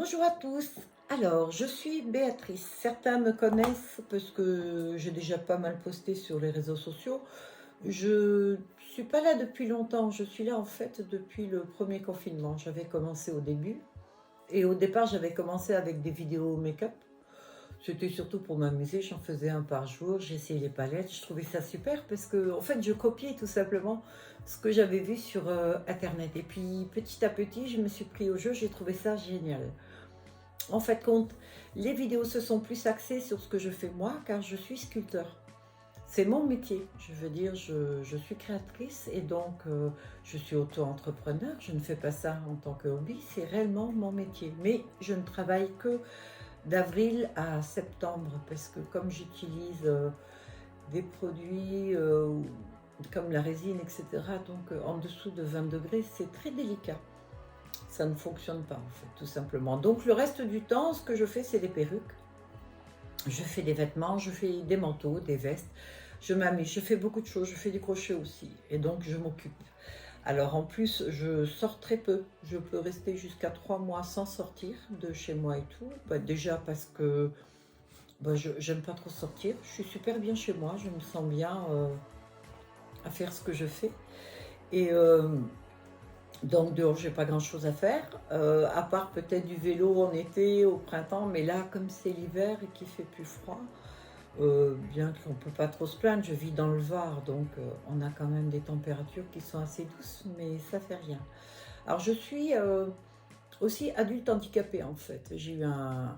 Bonjour à tous. Alors, je suis Béatrice. Certains me connaissent parce que j'ai déjà pas mal posté sur les réseaux sociaux. Je suis pas là depuis longtemps. Je suis là en fait depuis le premier confinement. J'avais commencé au début. Et au départ, j'avais commencé avec des vidéos make-up. C'était surtout pour m'amuser. J'en faisais un par jour. J'essayais les palettes. Je trouvais ça super parce que, en fait, je copiais tout simplement ce que j'avais vu sur Internet. Et puis, petit à petit, je me suis pris au jeu. J'ai trouvé ça génial. En fait, compte, les vidéos se sont plus axées sur ce que je fais moi, car je suis sculpteur. C'est mon métier, je veux dire, je suis créatrice et donc je suis auto-entrepreneur. Je ne fais pas ça en tant que hobby, c'est réellement mon métier. Mais je ne travaille que d'avril à septembre parce que comme j'utilise des produits comme la résine, etc., donc en dessous de 20 degrés, c'est très délicat. Ça ne fonctionne pas en fait, tout simplement. Donc le reste du temps, ce que je fais, c'est des perruques. Je fais des vêtements, je fais des manteaux, des vestes. Je m'amuse, je fais beaucoup de choses, je fais du crochet aussi. Et donc je m'occupe. Alors en plus, je sors très peu. Je peux rester jusqu'à 3 mois sans sortir de chez moi et tout. Bah, déjà parce que je n'aime pas trop sortir. Je suis super bien chez moi, je me sens bien à faire ce que je fais. Et donc dehors, j'ai pas grand-chose à faire, à part peut-être du vélo en été, au printemps. Mais là, comme c'est l'hiver et qu'il fait plus froid, bien qu'on ne peut pas trop se plaindre, je vis dans le Var, donc on a quand même des températures qui sont assez douces, mais ça fait rien. Alors je suis aussi adulte handicapée en fait. J'ai eu un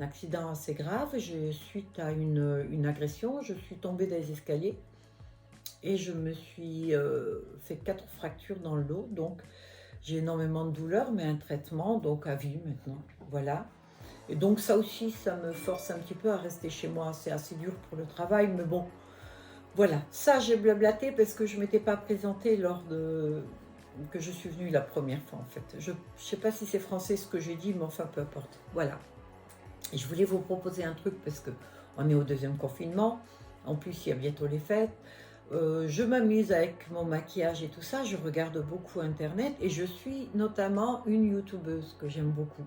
accident assez grave, suite à une agression, je suis tombée dans les escaliers et je me suis fait 4 fractures dans le dos, donc j'ai énormément de douleurs, mais un traitement, donc à vie maintenant, voilà. Et donc ça aussi, ça me force un petit peu à rester chez moi. C'est assez dur pour le travail, mais bon, voilà. Ça, j'ai blablaté parce que je ne m'étais pas présentée lors de que je suis venue la première fois en fait. Je ne sais pas si c'est français ce que j'ai dit, mais enfin peu importe. Voilà. Et je voulais vous proposer un truc parce que on est au deuxième confinement. En plus, il y a bientôt les fêtes. Je m'amuse avec mon maquillage et tout ça. Je regarde beaucoup Internet et je suis notamment une youtubeuse que j'aime beaucoup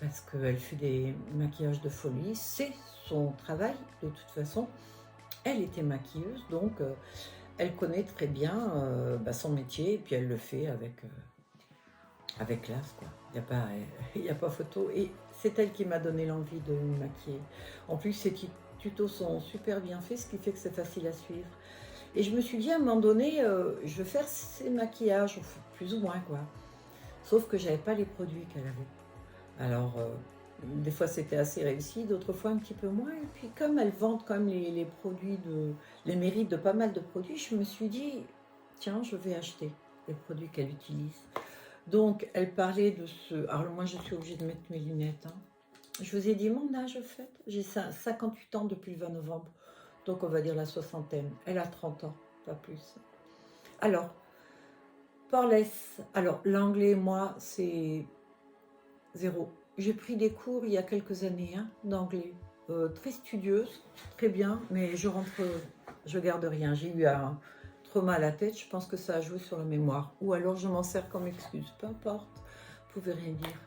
parce qu'elle fait des maquillages de folie. C'est son travail de toute façon. Elle était maquilleuse, donc elle connaît très bien son métier et puis elle le fait avec classe, quoi. Il n'y a pas, il y a pas photo. Et c'est elle qui m'a donné l'envie de me maquiller. En plus, ces tutos sont super bien faits, ce qui fait que c'est facile à suivre. Et je me suis dit à un moment donné, je vais faire ces maquillages, enfin, plus ou moins quoi. Sauf que j'avais pas les produits qu'elle avait. Alors, des fois c'était assez réussi, d'autres fois un petit peu moins. Et puis comme elles vendent quand même les produits, les mérites de pas mal de produits, je me suis dit, tiens, je vais acheter les produits qu'elle utilise. Donc, elle parlait de ce... Alors moi, je suis obligée de mettre mes lunettes, hein. Je vous ai dit mon âge, en fait. J'ai 58 ans depuis le 20 novembre. Donc, on va dire la soixantaine. Elle a 30 ans, pas plus. Alors, Porless. Alors, l'anglais, moi, c'est zéro. J'ai pris des cours il y a quelques années hein, d'anglais. Très studieuse, très bien, mais je garde rien. J'ai eu un trauma à la tête, je pense que ça a joué sur la mémoire. Ou alors je m'en sers comme excuse, peu importe, vous pouvez rien dire.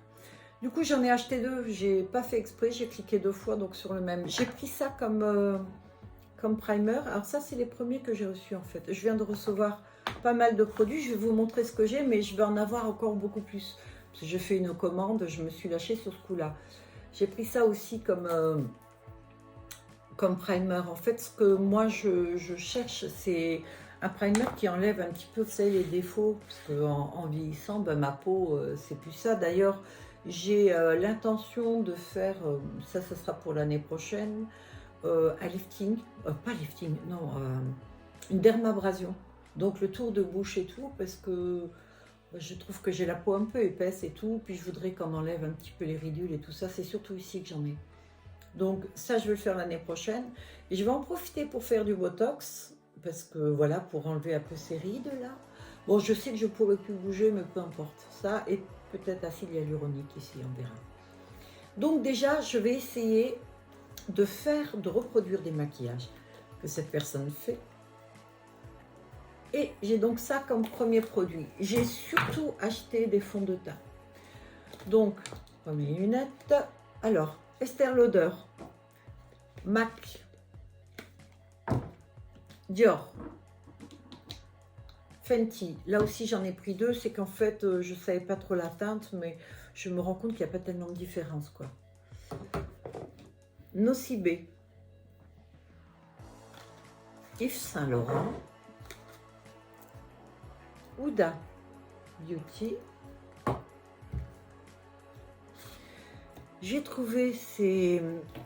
Du coup, j'en ai acheté 2, j'ai pas fait exprès, j'ai cliqué 2 fois donc sur le même. J'ai pris ça comme primer. Alors ça, c'est les premiers que j'ai reçus en fait. Je viens de recevoir pas mal de produits, je vais vous montrer ce que j'ai, mais je vais en avoir encore beaucoup plus. Parce que je fais une commande, je me suis lâchée sur ce coup-là. J'ai pris ça aussi comme primer. En fait, ce que moi je cherche, c'est un primer qui enlève un petit peu, vous savez, les défauts. Parce qu'en vieillissant, ma peau, c'est plus ça. D'ailleurs, j'ai l'intention de faire, ça sera pour l'année prochaine, un lifting, pas lifting, non, une dermabrasion. Donc le tour de bouche et tout, parce que je trouve que j'ai la peau un peu épaisse et tout, puis je voudrais qu'on enlève un petit peu les ridules et tout ça, c'est surtout ici que j'en ai. Donc ça, je vais le faire l'année prochaine. Et je vais en profiter pour faire du Botox, parce que voilà, pour enlever un peu ces rides là. Bon, je sais que je ne pourrai plus bouger, mais peu importe. Ça, et peut-être acide hyaluronique ici, on verra. Donc déjà, je vais essayer de reproduire des maquillages que cette personne fait. Et j'ai donc ça comme premier produit. J'ai surtout acheté des fonds de teint. Donc, Pas mes lunettes. Alors, Estée Lauder, MAC, Dior, Fenty. Là aussi, j'en ai pris deux. C'est qu'en fait, je ne savais pas trop la teinte, mais je me rends compte qu'il n'y a pas tellement de différence, quoi. Nocibé, Yves Saint Laurent, Huda Beauty. J'ai trouvé ces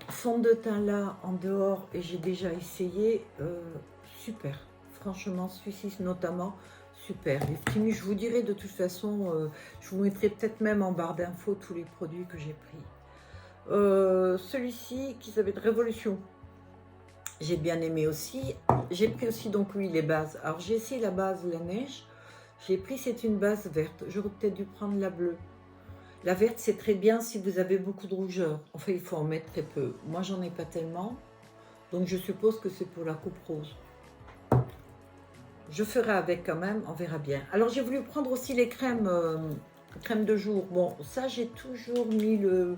fonds de teint là en dehors et j'ai déjà essayé, super. Franchement, celui-ci notamment, super. Les Fini, je vous dirai de toute façon, je vous mettrai peut-être même en barre d'infos tous les produits que j'ai pris. Celui-ci qui s'appelle Révolution, j'ai bien aimé aussi. J'ai pris aussi donc oui les bases. Alors j'ai essayé la base la neige. J'ai pris, c'est une base verte. J'aurais peut-être dû prendre la bleue. La verte, c'est très bien si vous avez beaucoup de rougeur. Enfin, il faut en mettre très peu. Moi, j'en ai pas tellement. Donc, je suppose que c'est pour la coupe rose. Je ferai avec quand même, on verra bien. Alors, j'ai voulu prendre aussi les crèmes, crèmes de jour. Bon, ça, j'ai toujours mis le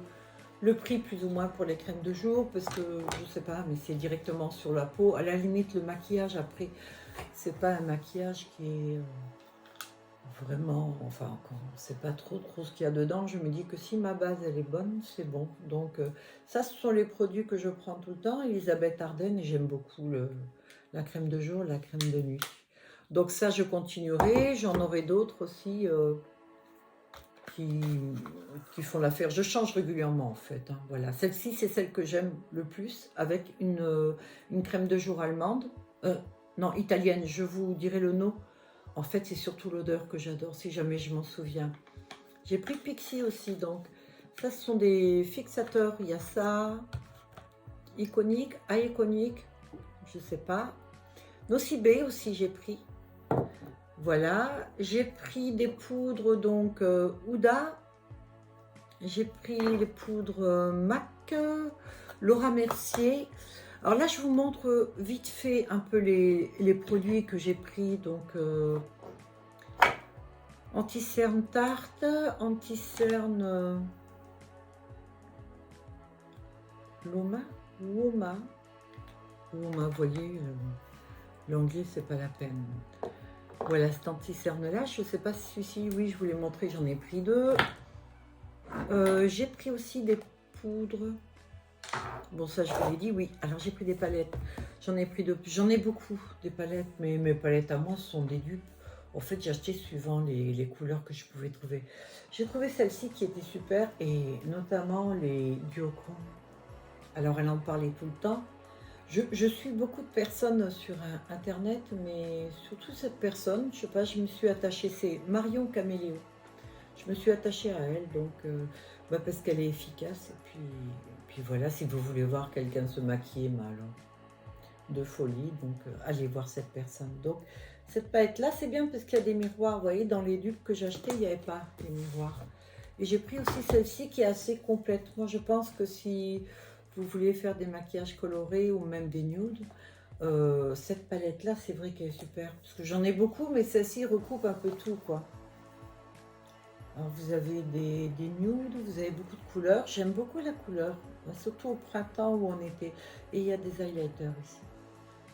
prix plus ou moins pour les crèmes de jour. Parce que, je sais pas, mais c'est directement sur la peau. À la limite, le maquillage, après, c'est pas un maquillage qui est... vraiment, enfin, quand on ne sait pas trop ce qu'il y a dedans, je me dis que si ma base elle est bonne, c'est bon. Donc ça, ce sont les produits que je prends tout le temps. Elisabeth Arden, et j'aime beaucoup la crème de jour, la crème de nuit. Donc ça, je continuerai. J'en aurai d'autres aussi qui font l'affaire. Je change régulièrement en fait. Hein, voilà. Celle-ci, c'est celle que j'aime le plus avec une crème de jour allemande. Non, italienne, je vous dirai le nom. En fait, c'est surtout l'odeur que j'adore, si jamais je m'en souviens. J'ai pris Pixi aussi, donc. Ça, ce sont des fixateurs. Il y a ça. Iconique, iconique, je sais pas. Nocibé aussi, j'ai pris. Voilà. J'ai pris des poudres, donc, Huda. J'ai pris les poudres MAC. Laura Mercier. Alors là, je vous montre vite fait un peu les produits que j'ai pris. Donc, anti-cerne tarte, anti-cerne Loma, Woma. Woma, vous voyez, l'anglais, c'est pas la peine. Voilà, cet anti-cerne là, je sais pas si celui-ci, oui, je vous l'ai montré, j'en ai pris deux. J'ai pris aussi des poudres. Bon, ça, je vous l'ai dit, oui. Alors, j'ai pris des palettes. J'en ai pris deux. J'en ai beaucoup, des palettes, mais mes palettes à moi, ce sont des dupes. En fait, j'ai acheté suivant les couleurs que je pouvais trouver. J'ai trouvé celle-ci qui était super, et notamment les Duochrome. Alors, elle en parlait tout le temps. Je suis beaucoup de personnes sur Internet, mais surtout cette personne, je sais pas, je me suis attachée, c'est Marion Caméléo. Je me suis attachée à elle, donc parce qu'elle est efficace. Et puis voilà, si vous voulez voir quelqu'un se maquiller mal, de folie, donc allez voir cette personne. Donc cette palette-là, c'est bien parce qu'il y a des miroirs. Vous voyez, dans les dupes que j'ai achetées, il n'y avait pas les miroirs. Et j'ai pris aussi celle-ci qui est assez complète. Moi, je pense que si vous voulez faire des maquillages colorés ou même des nudes, cette palette-là, c'est vrai qu'elle est super. Parce que j'en ai beaucoup, mais celle-ci recoupe un peu tout, quoi. Alors vous avez des nudes, vous avez beaucoup de couleurs. J'aime beaucoup la couleur, surtout au printemps ou en été. Et il y a des highlighters ici.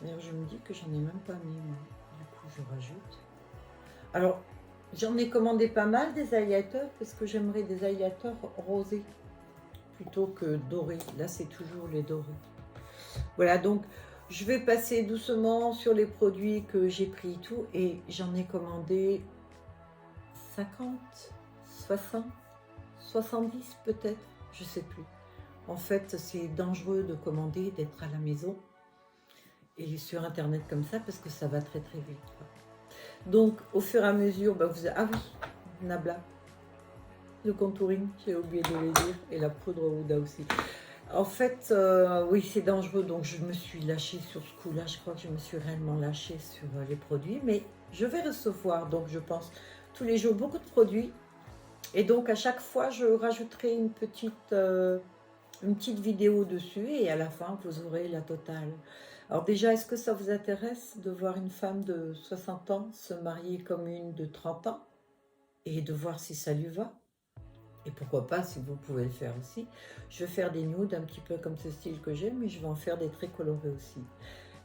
D'ailleurs, je me dis que j'en ai même pas mis, moi. Du coup, je rajoute. Alors, j'en ai commandé pas mal des highlighters parce que j'aimerais des highlighters rosés plutôt que dorés. Là, c'est toujours les dorés. Voilà, donc je vais passer doucement sur les produits que j'ai pris et tout. Et j'en ai commandé 50, 60, 70 peut-être, je sais plus. En fait, c'est dangereux de commander, d'être à la maison et sur Internet comme ça parce que ça va très très vite. Donc, au fur et à mesure, vous... Ah oui, Nabla, le contouring, j'ai oublié de le dire, et la poudre Huda aussi. En fait, oui, c'est dangereux, donc je me suis lâchée sur ce coup-là. Je crois que je me suis réellement lâchée sur les produits, mais je vais recevoir, donc je pense, tous les jours beaucoup de produits. Et donc, à chaque fois, je rajouterai une petite vidéo dessus et à la fin, vous aurez la totale. Alors déjà, est-ce que ça vous intéresse de voir une femme de 60 ans se marier comme une de 30 ans et de voir si ça lui va? Et pourquoi pas, si vous pouvez le faire aussi. Je vais faire des nudes un petit peu comme ce style que j'aime, mais je vais en faire des très colorés aussi.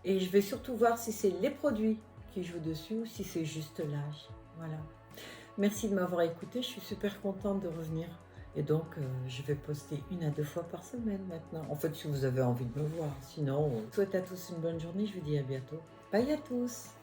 Et je vais surtout voir si c'est les produits qui jouent dessus ou si c'est juste l'âge. Voilà. Merci de m'avoir écouté, je suis super contente de revenir. Et donc, je vais poster 1 à 2 fois par semaine maintenant. En fait, si vous avez envie de me voir. Sinon, je vous souhaite à tous une bonne journée, je vous dis à bientôt. Bye à tous!